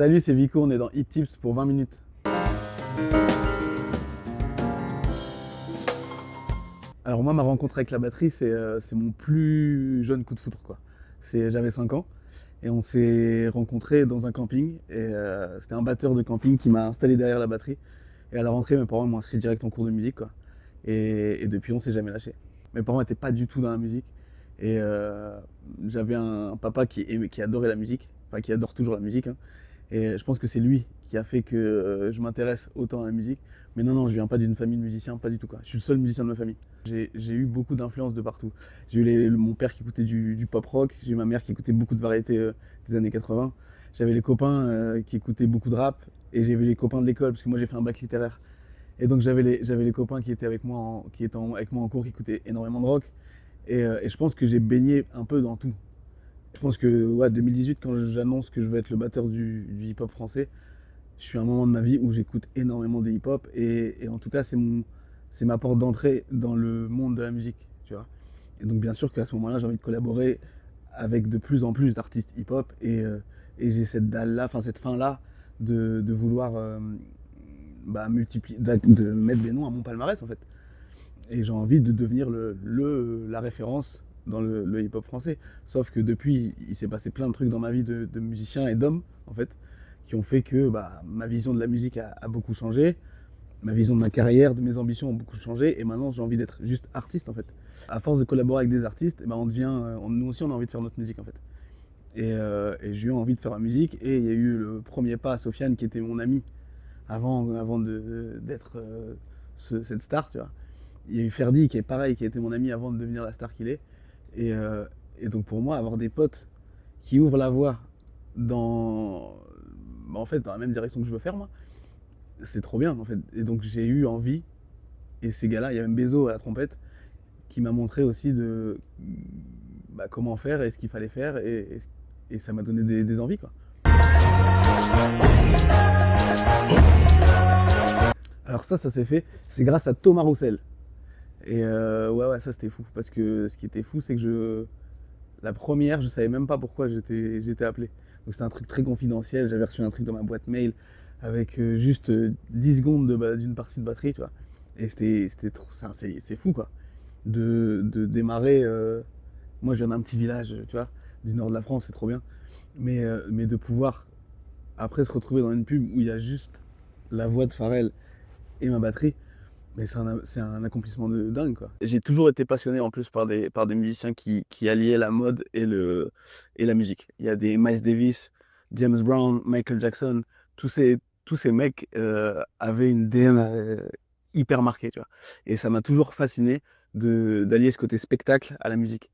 Salut, c'est Vico, on est dans Hip Tips pour 20 minutes. Alors moi, ma rencontre avec la batterie, c'est mon plus jeune coup de foudre, quoi. J'avais 5 ans et on s'est rencontrés dans un camping et c'était un batteur de camping qui m'a installé derrière la batterie. Et à la rentrée, mes parents m'ont inscrit direct en cours de musique, quoi. Et depuis, on s'est jamais lâché. Mes parents n'étaient pas du tout dans la musique et j'avais un papa qui adorait la musique, enfin qui adore toujours la musique, hein. Et je pense que c'est lui qui a fait que je m'intéresse autant à la musique. Mais non, non, je viens pas d'une famille de musiciens, pas du tout, quoi. Je suis le seul musicien de ma famille. J'ai eu beaucoup d'influences de partout. J'ai eu mon père qui écoutait du pop rock, j'ai eu ma mère qui écoutait beaucoup de variétés des années 80. J'avais les copains qui écoutaient beaucoup de rap et j'ai eu les copains de l'école parce que moi j'ai fait un bac littéraire. Et donc j'avais les copains qui étaient avec moi avec moi en cours qui écoutaient énormément de rock. Et je pense que j'ai baigné un peu dans tout. Je pense que ouais, 2018, quand j'annonce que je vais être le batteur du hip-hop français, je suis à un moment de ma vie où j'écoute énormément de hip-hop et en tout cas c'est ma porte d'entrée dans le monde de la musique, tu vois. Et donc bien sûr qu'à ce moment-là, j'ai envie de collaborer avec de plus en plus d'artistes hip-hop et j'ai cette dalle-là, enfin cette fin-là de vouloir multiplier, de mettre des noms à mon palmarès en fait. Et j'ai envie de devenir la référence dans le hip-hop français. Sauf que depuis, il s'est passé plein de trucs dans ma vie de musicien et d'homme, en fait, qui ont fait que ma vision de la musique a beaucoup changé, ma vision de ma carrière, de mes ambitions ont beaucoup changé, et maintenant j'ai envie d'être juste artiste, en fait. À force de collaborer avec des artistes, on devient, nous aussi on a envie de faire notre musique, en fait. Et j'ai eu envie de faire la musique, et il y a eu le premier pas à Sofiane, qui était mon ami, avant d'être cette star, tu vois. Il y a eu Ferdi qui est pareil, qui a été mon ami avant de devenir la star qu'il est. Et, euh, et donc pour moi, avoir des potes qui ouvrent la voie dans, en fait, dans la même direction que je veux faire, moi, c'est trop bien en fait. Et donc j'ai eu envie, et ces gars-là, il y a même Bezo à la trompette, qui m'a montré aussi comment faire et ce qu'il fallait faire, et ça m'a donné des envies, quoi. Alors ça s'est fait, c'est grâce à Thomas Roussel. Et ouais, ça c'était fou. Parce que ce qui était fou, c'est que la première, je savais même pas pourquoi j'étais appelé. Donc c'était un truc très confidentiel. J'avais reçu un truc dans ma boîte mail avec juste 10 secondes d'une partie de batterie, tu vois. Et c'est fou, quoi. De démarrer. Moi, je viens d'un petit village, tu vois, du nord de la France, c'est trop bien. Mais de pouvoir après se retrouver dans une pub où il y a juste la voix de Pharrell et ma batterie. Mais c'est un accomplissement de dingue, quoi. J'ai toujours été passionné en plus par des musiciens qui alliaient la mode et la musique. Il y a des Miles Davis, James Brown, Michael Jackson, tous ces mecs avaient une DM hyper marquée, tu vois. Et ça m'a toujours fasciné d'allier ce côté spectacle à la musique.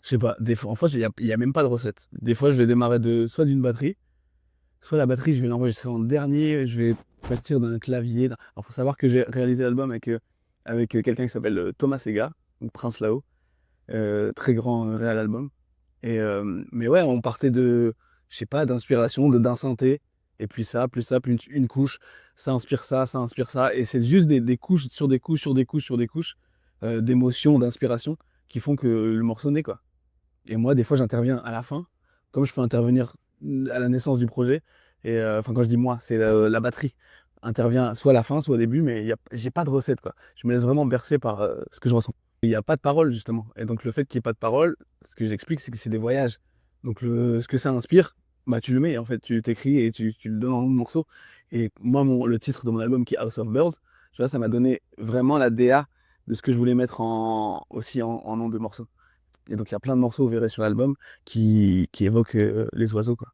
Je sais pas, des fois, en fait, il y a même pas de recette. Des fois, je vais démarrer soit d'une batterie, soit la batterie, je vais l'enregistrer en dernier, je vais partir d'un clavier. Alors, faut savoir que j'ai réalisé l'album avec quelqu'un qui s'appelle Thomas Sega, donc Prince Lao, très grand réal album. Mais ouais, on partait je sais pas, d'inspiration, d'un synthé, et puis ça, puis une couche, ça inspire ça, et c'est juste des couches sur des couches, sur des couches, sur des couches, d'émotions, d'inspiration, qui font que le morceau naît, quoi. Et moi, des fois, j'interviens à la fin, comme je peux intervenir à la naissance du projet. Et enfin, quand je dis moi, c'est la batterie intervient soit à la fin, soit au début, mais j'ai pas de recette, quoi. Je me laisse vraiment bercer par ce que je ressens. Il n'y a pas de parole, justement. Et donc, le fait qu'il n'y ait pas de parole, ce que j'explique, c'est que c'est des voyages. Donc, ce que ça inspire, tu le mets, en fait, tu t'écris et tu le donnes en morceau. Et moi, le titre de mon album qui est House of Birds, tu vois, ça m'a donné vraiment la DA de ce que je voulais mettre aussi en nom de morceau. Et donc il y a plein de morceaux, vous verrez sur l'album, qui évoquent les oiseaux, quoi.